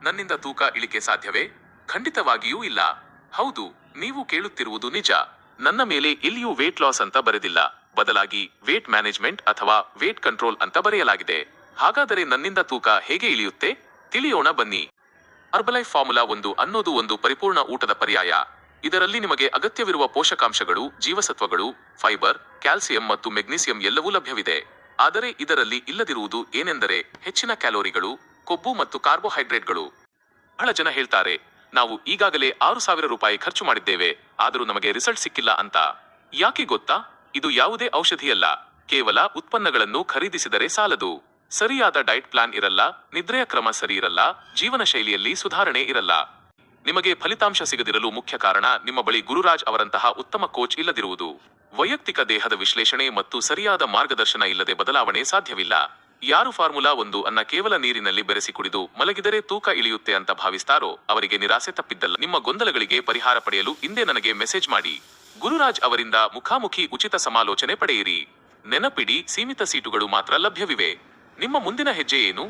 ನನ್ನಿಂದ ತೂಕ ಇಳಿಕೆ ಸಾಧ್ಯವೇ? ಖಂಡಿತವಾಗಿಯೂ ಇಲ್ಲ. ಹೌದು, ನೀವು ಕೇಳುತ್ತಿರುವುದು ನಿಜ. ನನ್ನ ಮೇಲೆ ಎಲ್ಲಿಯೂ ವೇಟ್ ಲಾಸ್ ಅಂತ ಬರೆದಿಲ್ಲ, ಬದಲಾಗಿ ವೇಟ್ ಮ್ಯಾನೇಜ್ಮೆಂಟ್ ಅಥವಾ ವೇಟ್ ಕಂಟ್ರೋಲ್ ಅಂತ ಬರೆಯಲಾಗಿದೆ. ಹಾಗಾದರೆ ನನ್ನಿಂದ ತೂಕ ಹೇಗೆ ಇಳಿಯುತ್ತೆ? ತಿಳಿಯೋಣ ಬನ್ನಿ. ಹರ್ಬಲೈಫ್ ಫಾರ್ಮುಲಾ 1 ಅನ್ನೋದು ಒಂದು ಪರಿಪೂರ್ಣ ಊಟದ ಪರ್ಯಾಯ. ಇದರಲ್ಲಿ ನಿಮಗೆ ಅಗತ್ಯವಿರುವ ಪೋಷಕಾಂಶಗಳು, ಜೀವಸತ್ವಗಳು, ಫೈಬರ್, ಕ್ಯಾಲ್ಸಿಯಂ ಮತ್ತು ಮೆಗ್ನೀಸಿಯಂ ಎಲ್ಲವೂ ಲಭ್ಯವಿದೆ. ಆದರೆ ಇದರಲ್ಲಿ ಇಲ್ಲದಿರುವುದು ಏನೆಂದರೆ ಹೆಚ್ಚಿನ ಕ್ಯಾಲೋರಿಗಳು, ಕೊಬ್ಬು ಮತ್ತು ಕಾರ್ಬೋಹೈಡ್ರೇಟ್ಗಳು. ಬಹಳ ಜನ ಹೇಳ್ತಾರೆ, ನಾವು ಈಗಾಗಲೇ 6,000 ರೂಪಾಯಿ ಖರ್ಚು ಮಾಡಿದ್ದೇವೆ, ಆದರೂ ನಮಗೆ ರಿಸಲ್ಟ್ ಸಿಕ್ಕಿಲ್ಲ ಅಂತ. ಯಾಕೆ ಗೊತ್ತಾ? ಇದು ಯಾವುದೇ ಔಷಧಿಯಲ್ಲ, ಕೇವಲ ಉತ್ಪನ್ನಗಳನ್ನು ಖರೀದಿಸಿದರೆ ಸಾಲದು. ಸರಿಯಾದ ಡಯಟ್ ಪ್ಲಾನ್ ಇರಲ್ಲ, ನಿದ್ರೆಯ ಕ್ರಮ ಸರಿ ಇರಲ್ಲ, ಜೀವನ ಶೈಲಿಯಲ್ಲಿ ಸುಧಾರಣೆ ಇರಲ್ಲ. ನಿಮಗೆ ಫಲಿತಾಂಶ ಸಿಗದಿರಲು ಮುಖ್ಯ ಕಾರಣ ನಿಮ್ಮ ಬಳಿ ಗುರುರಾಜ್ ಅವರಂತಹ ಉತ್ತಮ ಕೋಚ್ ಇಲ್ಲದಿರುವುದು. ವೈಯಕ್ತಿಕ ದೇಹದ ವಿಶ್ಲೇಷಣೆ ಮತ್ತು ಸರಿಯಾದ ಮಾರ್ಗದರ್ಶನ ಇಲ್ಲದೆ ಬದಲಾವಣೆ ಸಾಧ್ಯವಿಲ್ಲ. ಯಾರು ಫಾರ್ಮುಲಾ 1 ಅನ್ನ ಕೇವಲ ನೀರಿನಲ್ಲಿ ಬೆರೆಸಿ ಕುಡಿದು ಮಲಗಿದರೆ ತೂಕ ಇಳಿಯುತ್ತೆ ಅಂತ ಭಾವಿಸ್ತಾರೋ ಅವರಿಗೆ ನಿರಾಸೆ ತಪ್ಪಿದ್ದಲ್ಲ. ನಿಮ್ಮ ಗೊಂದಲಗಳಿಗೆ ಪರಿಹಾರ ಪಡೆಯಲು ಇಂದೇ ನನಗೆ ಮೆಸೇಜ್ ಮಾಡಿ. ಗುರುರಾಜ್ ಅವರಿಂದ ಮುಖಾಮುಖಿ ಉಚಿತ ಸಮಾಲೋಚನೆ ಪಡೆಯಿರಿ. ನೆನಪಿಡಿ, ಸೀಮಿತ ಸೀಟುಗಳು ಮಾತ್ರ ಲಭ್ಯವಿವೆ. ನಿಮ್ಮ ಮುಂದಿನ ಹೆಜ್ಜೆ ಏನು?